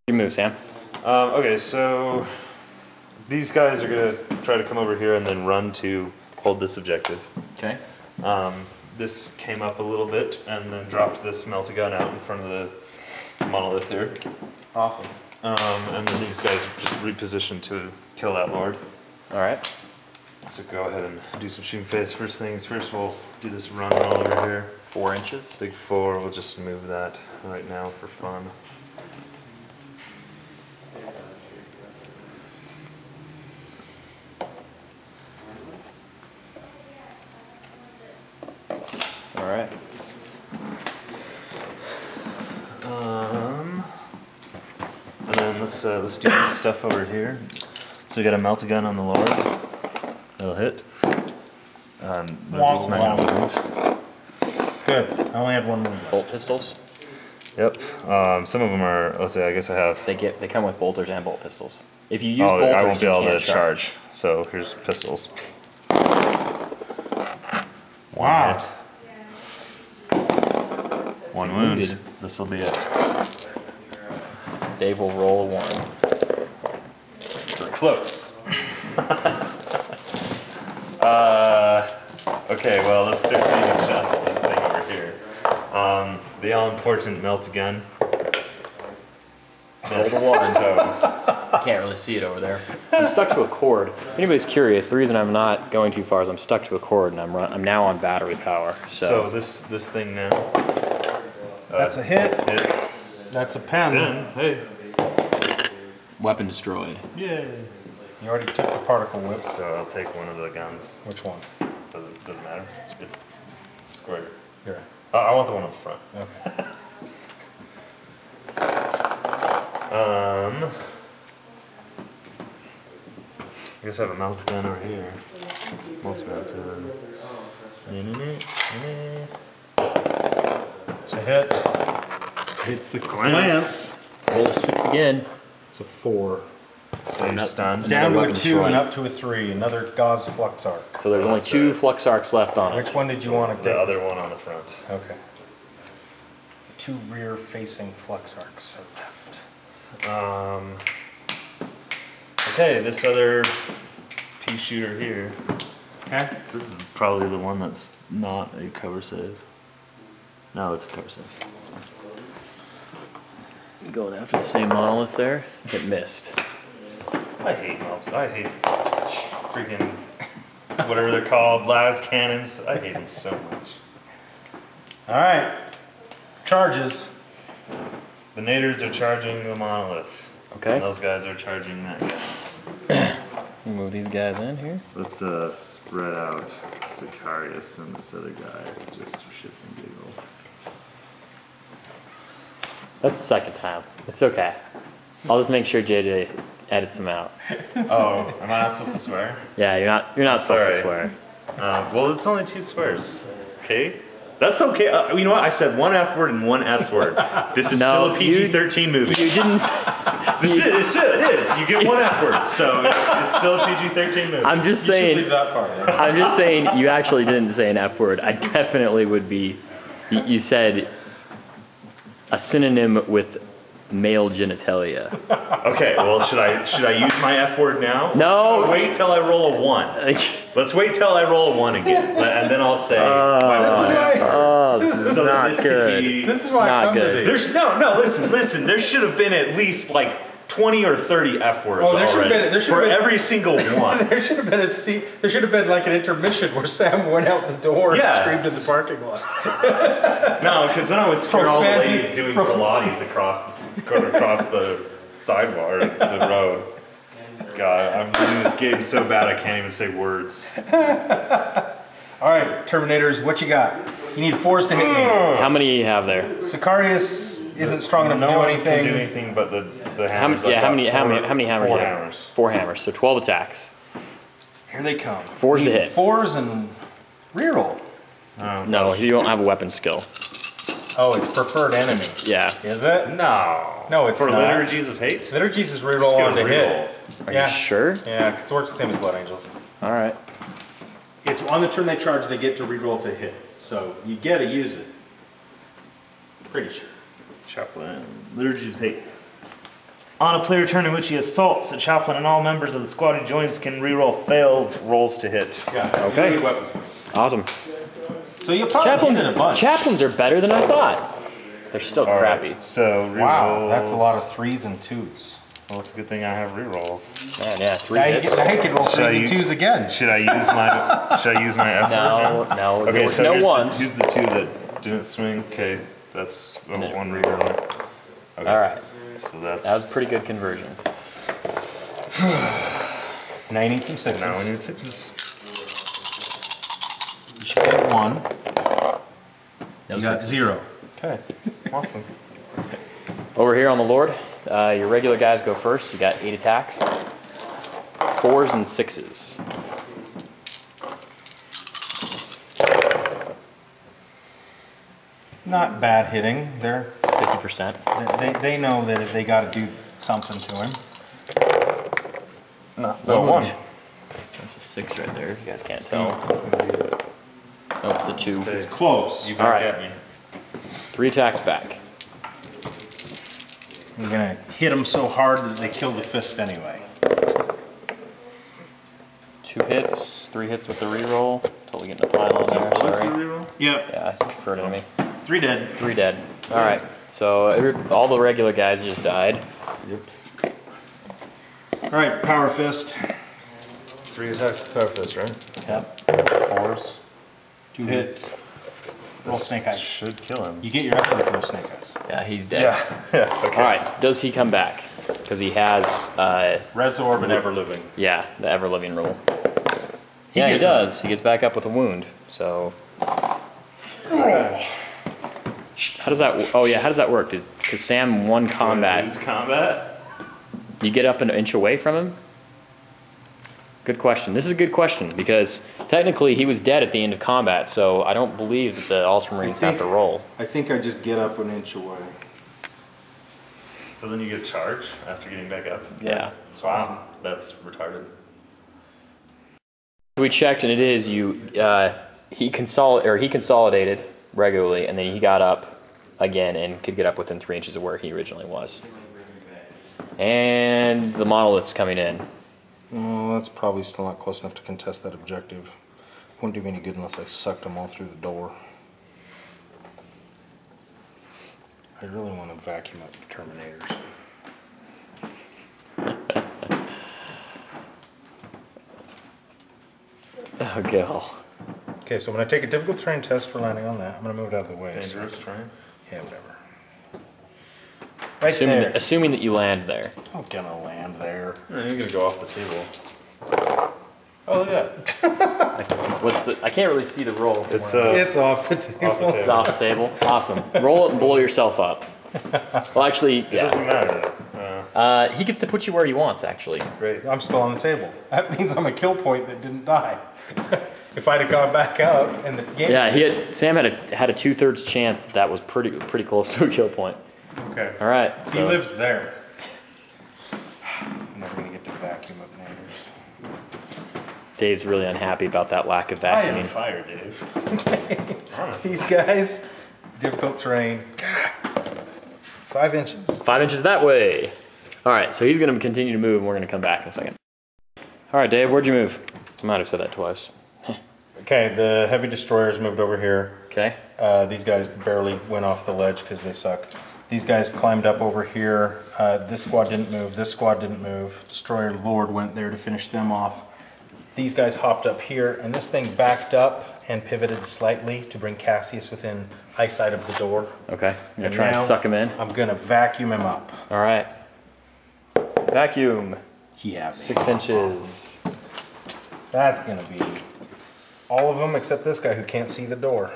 You move, Sam. Okay, so these guys are gonna try to come over here and then run to hold this objective. Okay. This came up a little bit and then dropped this melta-gun out in front of the monolith here. Awesome. And then these guys just repositioned to kill that lord. All right. So go ahead and do some shooting phase. First things first, we'll do this run all over here. 4 inches. Big 4, we'll just move that right now for fun. All right. And then let's do this stuff over here. So we got a melta-gun on the Lord. It'll hit. It's not gonna wound. Good. I only had one wound. Bolt pistols. Yep. Some of them are. Let's say. I guess I have. They come with bolters and bolt pistols. If you use Oh, bolters, I won't be you able to can't charge. So here's pistols. Wow. One wound. This will be it. Dave will roll a 1. Close. Okay, well, let's start taking shots at this thing over here. The all-important melta-gun. Roll the 1. So, Can't really see it over there. I'm stuck to a cord. If anybody's curious, the reason I'm not going too far is I'm stuck to a cord and I'm now on battery power. so this thing now. That's a hit. It's That's a pen. Hey. Weapon destroyed. Yay. You already took the particle whip. So I'll take one of the guns. Which one? Doesn't matter. It's square. Here. I want the one up front. Okay. I guess I have a melta-gun over here. Multi-melta-gun. It's a hit. It's the glance. Roll a 6 again. It's a 4. Save stunned. Down to a weapon 2 destroyed. and up to a 3. Another gauze flux arc. So there's only 2 flux arcs left on it. Which one did you want to The take? other one on the front. Okay. 2 rear facing flux arcs are left. Okay, this other pea shooter here. Okay. This is probably the one that's not a cover save. No, it's a cover save. Going after the same monolith there. It missed. I hate freaking whatever they're called, las cannons. I hate them so much. Alright. Charges. The naders are charging the monolith. Okay. And those guys are charging that guy. Move these guys in here. Let's spread out Sicarius and this other guy just for shits and giggles. That's the second time. It's okay. I'll just make sure JJ edits them out. Oh, am I not supposed to swear? Yeah, you're not supposed to Sorry. swear. Well, it's only 2 swears. Okay? That's okay. You know what? I said 1 F word and 1 S word. This is still a PG-13 movie. You didn't. It is. You get 1 F word, so it's still a PG-13 movie. I'm just You should saying. leave that part. I'm just saying. You actually didn't say an F word. I definitely would be. You said a synonym with male genitalia. Okay. Well, should I use my F word now? No. Or should I wait till I roll a 1. Let's wait till I roll a 1 again, and then I'll say. This is So not this could good. be- This is why I Not come to good. these. There's no. Listen. There should have been at least like 20 or 30 F words Oh, there should have already been- there should for have been- every single one. There should have been a scene. There should have been like an intermission where Sam went out the door Yeah. and screamed in the parking lot. No, because then I would scare all the Profanity- ladies doing Pilates across the sidewalk or the road. God, I'm playing this game so bad I can't even say words. All right, Terminators, what you got? You need 4s to hit me. How many do you have there? Sicarius isn't strong enough No to do one anything. can do anything but the How many? hammers. Yeah. I've How got many? How many hammers? 4 do you have? hammers. 4 hammers. So 12 attacks. Here they come. 4s to Need hit. 4s and reroll. No, you don't have a weapon skill. Oh, it's preferred enemy. Yeah. Is it? No. No, it's for not. liturgies of hate. Liturgies is reroll on to hit. Are Yeah. you sure? Yeah, because it works the same as Blood Angels. All right. It's on the turn they charge, they get to reroll to hit. So you get to use it. Pretty sure. Chaplain. Liturgy of hate. On a player turn in which he assaults, the chaplain and all members of the squad he joins can reroll failed rolls to hit. Yeah. Okay. You need weapons first. Awesome. So you'll probably hit it a bunch. Chaplains are better than I thought. They're still crappy. So reroll. Wow, that's a lot of 3s and 2s. Well, it's a good thing I have rerolls. Man, yeah, 3 Now you hits. can roll Should I 3s and use- 2s again. Should I use my Should I use my F word No, now? no. Okay, there was so no here's ones. here's the 2 that didn't swing. Okay, that's one reroll. Okay. All right. So that's. That was a pretty good conversion. Now you need some 6s. Now we need 6s. You should get 1. No You got sixes. 0. Okay, awesome. Over here on the Lord, your regular guys go first. You got 8 attacks, 4s and 6s. Not bad hitting. 50%. They know that if they got to do something to him. No one. That's a 6 right there. You guys can't tell. That's gonna be it. Oh, it's a 2. It's close. You All back right. at me. 3 attacks back. You're gonna hit them so hard that they kill the fist anyway. 2 hits, 3 hits with the reroll. Totally getting a pile on there, sorry. Reroll? Yep. Yeah, I deferred it to me. 3 dead. 3 dead. All right, so all the regular guys just died. Yep. All right, power fist. 3 attacks with power fist, right? Yep. 4s. 2 hits. Roll snake eyes. Should kill him. You get your effort for snake eyes. Yeah, he's dead. Yeah. Okay. All right, does he come back? Because he has, Res orb and ever living. yeah, the ever living rule. Yeah, he gets does. He gets back up with a wound. So, how does that? Oh yeah, how does that work? Because Sam won combat. Lose combat. You get up an inch away from him? Good question. This is a good question because technically he was dead at the end of combat, so I don't believe that the Ultramarines have to roll. I think I just get up an inch away. So then you get charged after getting back up. Yeah. Wow, that's retarded. We checked, and it is you. He consolidated regularly, and then he got up again and could get up within 3 inches of where he originally was. And the monolith's coming in. Oh, that's probably still not close enough to contest that objective. Wouldn't do me any good unless I sucked them all through the door. I really want to vacuum up the Terminators. Okay. Okay, so when I take a difficult terrain test for landing on that, I'm going to move it out of the way. so- Dangerous terrain. Yeah, whatever. Right Assuming there. assuming that you land there. I'm gonna land there. You're gonna go off the table. Oh look at that. What's the? I can't really see the roll. It's It's off the table. off the It's table. off the table. Awesome. Roll it and blow yourself up. Well, actually, It yeah. doesn't matter. He gets to put you where he wants. Actually. Great. I'm still on the table. That means I'm a kill point that didn't die. If I'd have gone back up and the game. Yeah. Sam had a 2/3 chance that was pretty close to a kill point. Okay. All right. He So lives there. I'm never gonna get to vacuum up neighbors. Dave's really unhappy about that lack of I am vacuuming. fire, Dave. Honestly. These guys, difficult terrain. God. 5 inches. 5 inches that way. All right. So he's going to continue to move, and we're going to come back in a second. All right, Dave. Where'd you move? I might have said that twice. Okay, the heavy destroyers moved over here. Okay. These guys barely went off the ledge because they suck. These guys climbed up over here. This squad didn't move. This squad didn't move. Destroyer Lord went there to finish them off. These guys hopped up here, and this thing backed up and pivoted slightly to bring Cassius within eyesight of the door. Okay. I'm going And to try now and suck him in. I'm gonna vacuum him up. All right. Vacuum. Yeah, 6 inches. that's gonna be all of them except this guy who can't see the door.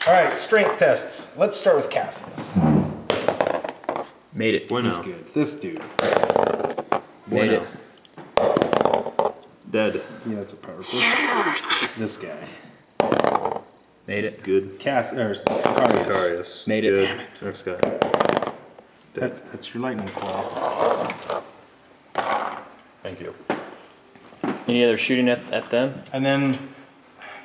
All right, strength tests. Let's start with Cassius. Made it. Bueno. He's good. This dude. Made it. Dead. Yeah, that's a powerful. This guy. Made it. Good. Sicarius. Darius. Made it. Good. Next guy. That's your lightning claw. Thank you. Any other shooting at them? And then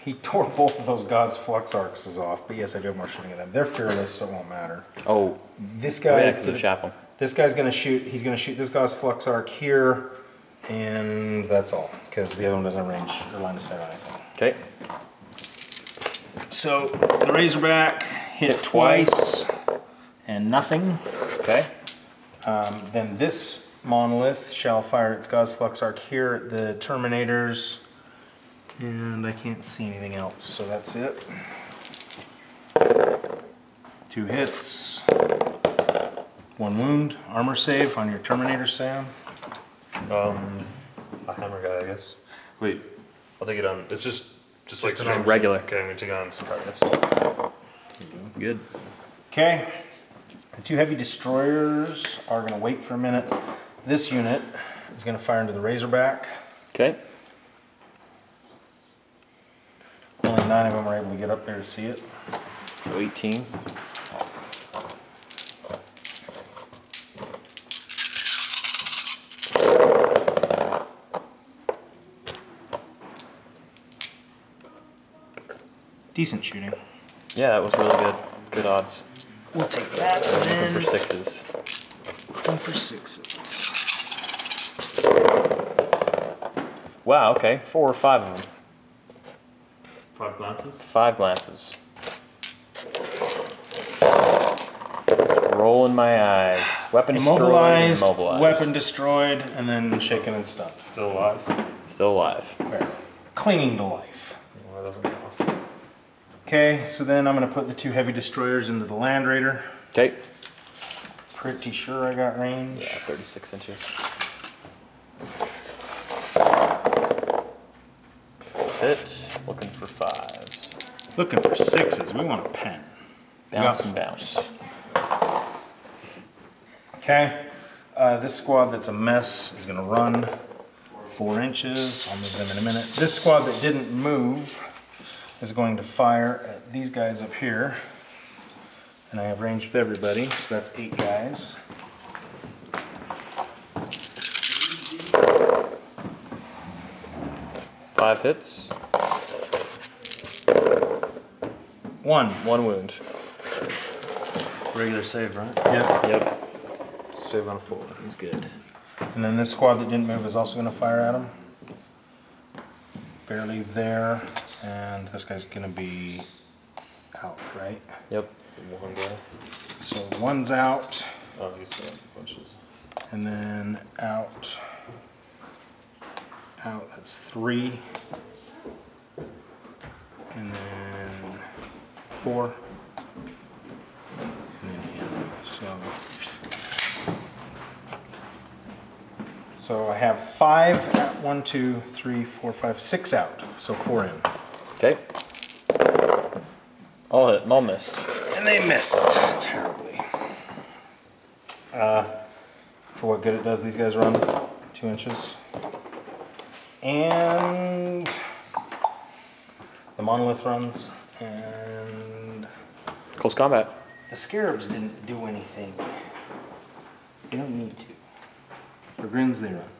he tore both of those God's flux arcs off. But yes, I do have more shooting at them. They're fearless, so it won't matter. Oh, This yeah, guy because of Chaplain. This guy's gonna shoot, he's gonna shoot this gauze flux arc here, and that's all, because the other one doesn't have range or line of sight or anything. Okay. So the Razorback hit twice and nothing. Okay. Then this monolith shall fire its gauze flux arc here at the Terminators, and I can't see anything else, so that's it. 2 hits, 1 wound, armor save on your Terminator, Sam. A hammer guy, I guess. Wait, I'll take it on. It's just like regular. Okay, I'm gonna take it on Sicaris. Good. Okay, the 2 heavy destroyers are gonna wait for a minute. This unit is gonna fire into the Razorback. Okay. Only 9 of them are able to get up there to see it. So 18. Decent shooting. Yeah, that was really good. Good odds. We'll take that and Looking then for 6s. looking for 6s. Wow, okay. 4 or 5 of them. 5 glances. 5 glances. Rolling my eyes. Weapon destroyed. Immobilized, Immobilized. weapon destroyed, and then shaken and stunned. Still alive. Still alive. Clinging to life. Well, that doesn't go off. Okay, so then I'm going to put the 2 heavy destroyers into the Land Raider. Okay. Pretty sure I got range. Yeah, 36 inches. Hit. Looking for 5s. Looking for 6s. We want a pen. Bounce and bounce. Okay. This squad that's a mess is going to run 4 inches. I'll move them in a minute. This squad that didn't move is going to fire at these guys up here. And I have range with everybody, so that's 8 guys. Five hits. 1. 1 wound. Regular save, right? Yep. Yep. Save on a 4. That's good. And then this squad that didn't move is also going to fire at him. Barely there. And this guy's going to be out, right? Yep. 1 guy. So 1's out, Oh, you still have bunches. and then out. Out, that's 3. And then 4. And then in. So I have 5 at 1, 2, 3, 4, 5, 6 out. So 4 in. Okay. All hit. All missed. And they missed terribly. For what good it does, these guys run 2 inches. And the monolith runs, and Close combat. the scarabs didn't do anything. They don't need to. For grins, they run.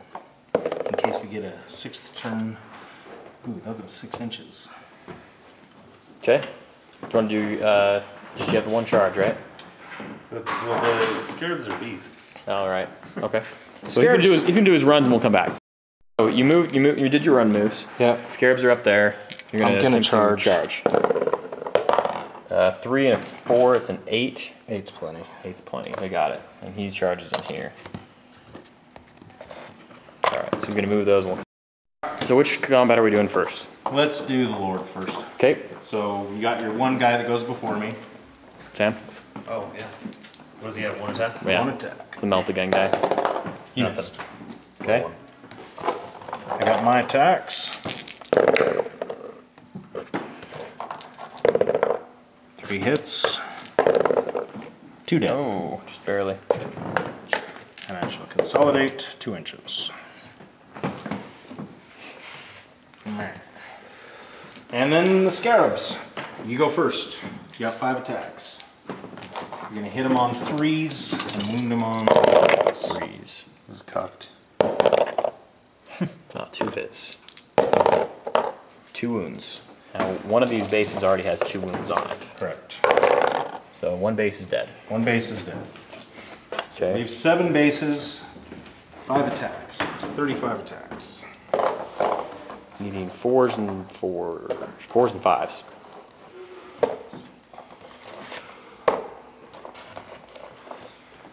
In case we get a 6th turn. Ooh, they'll go 6 inches. Okay. Do you want to do, just you have the 1 charge, right? Well, the scarabs are beasts. All right. Okay. So he's gonna do his runs and we'll come back. So you did your run moves. Yeah. Scarabs are up there. You're I'm gonna attempt to charge. 3 and a 4, it's an 8. 8's plenty. 8's plenty. They got it. And he charges in here. All right. So we're gonna move those. So which combat are we doing first? Let's do the Lord first. Okay. So you got your 1 guy that goes before me. Sam. Oh, yeah. What does he have? 1 attack? Yeah. 1 attack. It's the melt again guy. He Nothing. missed. Okay. I got my attacks. 3 hits. 2 down. Oh, just barely. And I shall consolidate 2 inches. And then the scarabs. You go first. You got 5 attacks. You're gonna hit them on 3s and wound them on 3s. This is cocked. Not 2 hits. 2 wounds. Now, one of these bases already has 2 wounds on it. Correct. So 1 base is dead. 1 base is dead. So We Okay. have 7 bases, 5 attacks. It's 35 attacks. Needing 4s and 5s.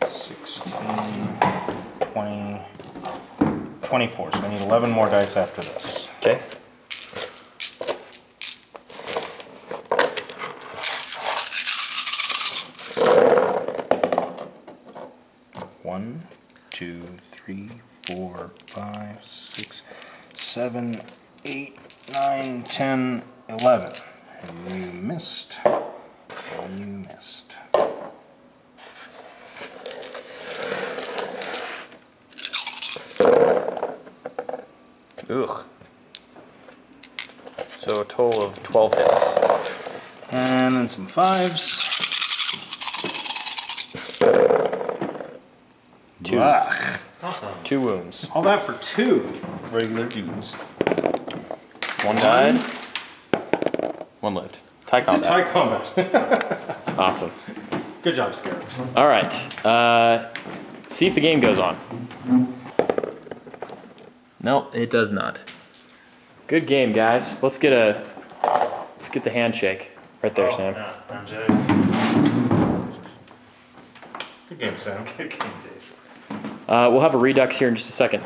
$16, 20, 24. So I need 11 more dice after this. Okay. One, 2, 3, 4, 5, 6, 7, 8, 9, 10, 11. And you missed. And you missed. Ugh. So a total of 12 hits. And then some 5s. 2. Ugh. 2 wounds. All that for 2. Regular dudes. 1 died. 1 lived. Tie It's a combat. tie combat. Awesome. Good job, Scarabs. All right. See if the game goes on. No, it does not. Good game, guys. Let's get the handshake right there, Sam. Yeah, I'm Jay. Good game, Sam. Good game, Dave. We'll have a redux here in just a second.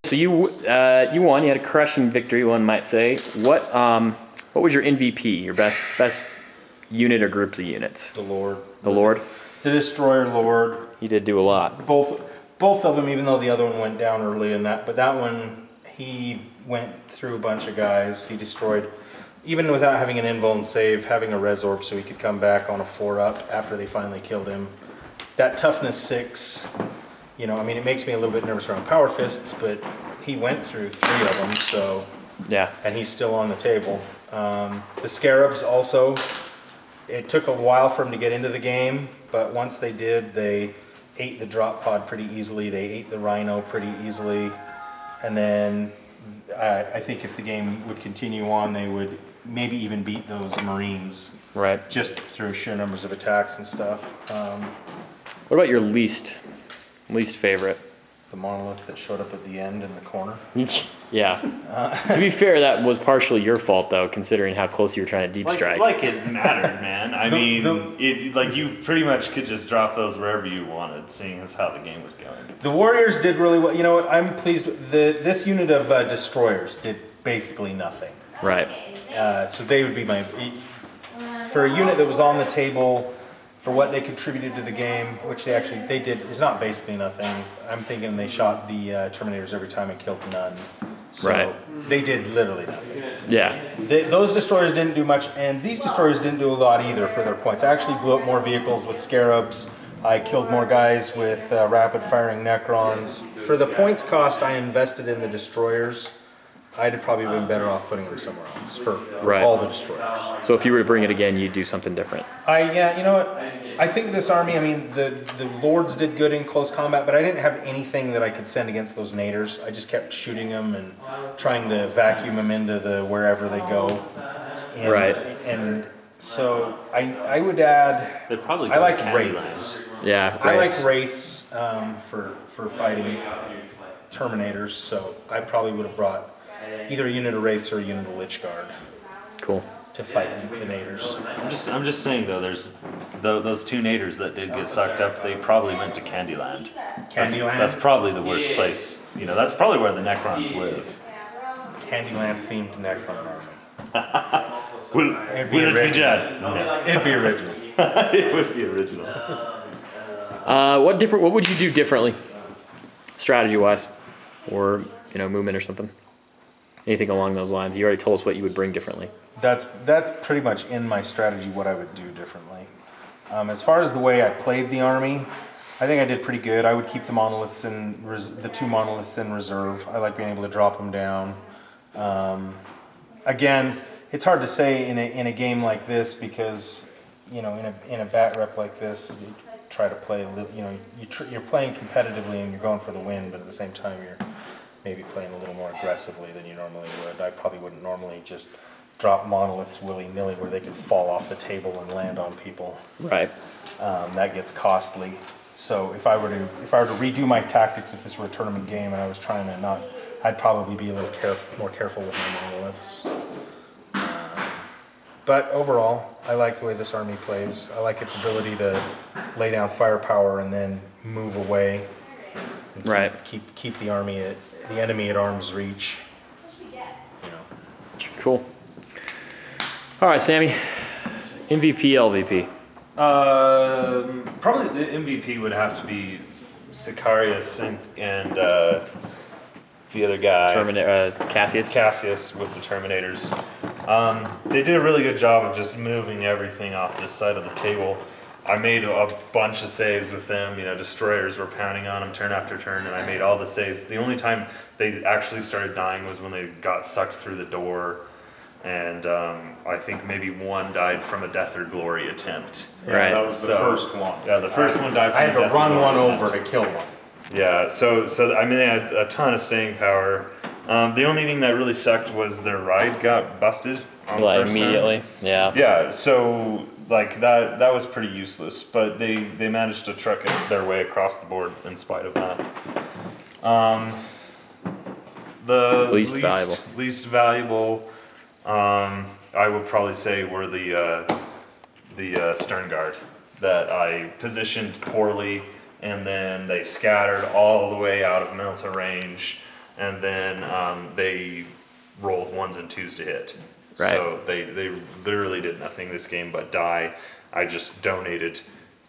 So you won. You had a crushing victory, one might say. What was your MVP? Your best unit or groups of units? The Lord. The Lord. The Destroyer Lord. He did do a lot. Both of them, even though the other one went down early in that, but that one, he went through a bunch of guys. He destroyed, even without having an invuln save, having a res orb so he could come back on a 4-up after they finally killed him. That toughness 6, you know, I mean, it makes me a little bit nervous around power fists, but he went through 3 of them, so, Yeah. and he's still on the table. The Scarabs also, it took a while for them to get into the game, but once they did, they ate the drop pod pretty easily. They ate the Rhino pretty easily. And then I think if the game would continue on, they would maybe even beat those Marines Right. just through sheer numbers of attacks and stuff. What about your least favorite? The monolith that showed up at the end in the corner. Yeah. To be fair, that was partially your fault, though, considering how close you were trying to deep strike. Like it mattered, man. I mean, like you pretty much could just drop those wherever you wanted, seeing as how the game was going. The Warriors did really well. You know what? I'm pleased with this unit of Destroyers did basically nothing. Right. So they would be my, for a unit that was on the table, for what they contributed to the game, which they did, is not basically nothing. I'm thinking they shot the Terminators every time and killed none. So Right. they did literally nothing. Yeah. Those Destroyers didn't do much, and these Destroyers didn't do a lot either for their points. I actually blew up more vehicles with Scarabs. I killed more guys with rapid-firing Necrons. For the points cost I invested in the Destroyers, I'd have probably been better off putting them somewhere else for Right. all the Destroyers. So if you were to bring it again, you'd do something different. Yeah, you know what? I think this army, I mean, the Lords did good in close combat, but I didn't have anything that I could send against those Naders. I just kept shooting them and trying to vacuum them into the wherever they go. And, Right. And so I would add, They'd probably I go like Candyland. Wraiths. Yeah. I Wraiths. like Wraiths for fighting Terminators, so I probably would have brought either a unit of Wraiths or a unit of Lich Guard Cool. to fight the Naders. I'm just saying though, there's those 2 Naders that did get sucked up. They probably went to Candyland. Candyland? That's probably the worst place. You know, that's probably where the Necrons live. Candyland themed Necron army. Will It'd be it be original. Jed? No. It'd be original. It would be original. What would you do differently, strategy-wise, or movement or something? Anything along those lines? You already told us what you would bring differently. That's pretty much in my strategy what I would do differently. As far as the way I played the army, I think I did pretty good. I would keep the monoliths in the 2 monoliths in reserve. I like being able to drop them down. Again, it's hard to say in a game like this because in a bat rep like this, you try to play a little. You're playing competitively and you're going for the win, but at the same time you're maybe playing a little more aggressively than you normally would. I probably wouldn't normally just drop monoliths willy-nilly where they could fall off the table and land on people. Right. That gets costly. So if I were to redo my tactics, if this were a tournament game and I was trying to not, I'd probably be a little more careful with my monoliths. But overall, I like the way this army plays. I like its ability to lay down firepower and then move away. And keep the enemy at arm's reach. You know. Cool. All right, Sammy. MVP, LVP. Probably the MVP would have to be Sicarius and the other guy. Cassius. Cassius with the Terminators. They did a really good job of just moving everything off this side of the table. I made a bunch of saves with them. You know, destroyers were pounding on them turn after turn, and I made all the saves. The only time they actually started dying was when they got sucked through the door. And I think maybe one died from a death or glory attempt. Right. That was the first one. Yeah, the first one died from I a had to death or run glory one attempt. over to kill one. Yeah, so I mean, they had a ton of staying power. The only thing that really sucked was their ride got busted on the first immediately. time. Yeah. Yeah, so like that was pretty useless, but they managed to truck their way across the board in spite of that. The least valuable, I would probably say were the Stern Guard that I positioned poorly, and then they scattered all the way out of mental range, and then they rolled 1s and 2s to hit. Right. So they literally did nothing this game but die. I just donated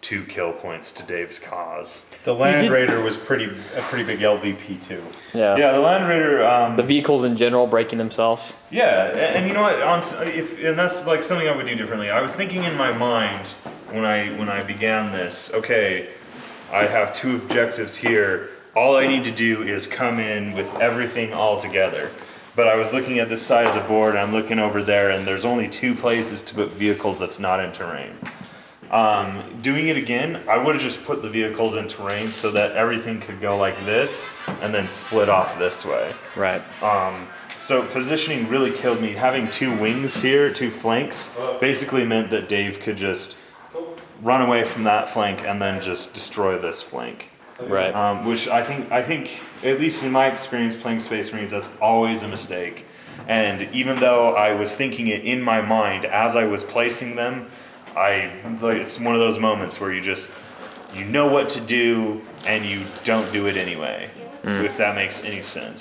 2 kill points to Dave's cause. The Land Raider was a pretty big LVP too. Yeah. Yeah, the Land Raider. The vehicles in general breaking themselves. Yeah, and you know what? And that's like something I would do differently. I was thinking in my mind when I began this. Okay, I have 2 objectives here. All I need to do is come in with everything all together. But I was looking at this side of the board, and I'm looking over there, and there's only 2 places to put vehicles that's not in terrain. Doing it again, I would have just put the vehicles in terrain so that everything could go like this and then split off this way. Right. So positioning really killed me. Having 2 wings here, 2 flanks, basically meant that Dave could just run away from that flank and then just destroy this flank. Right. Which I think, at least in my experience playing Space Marines, that's always a mistake. And even though I was thinking it in my mind as I was placing them, it's one of those moments where you know what to do and you don't do it anyway, if that makes any sense.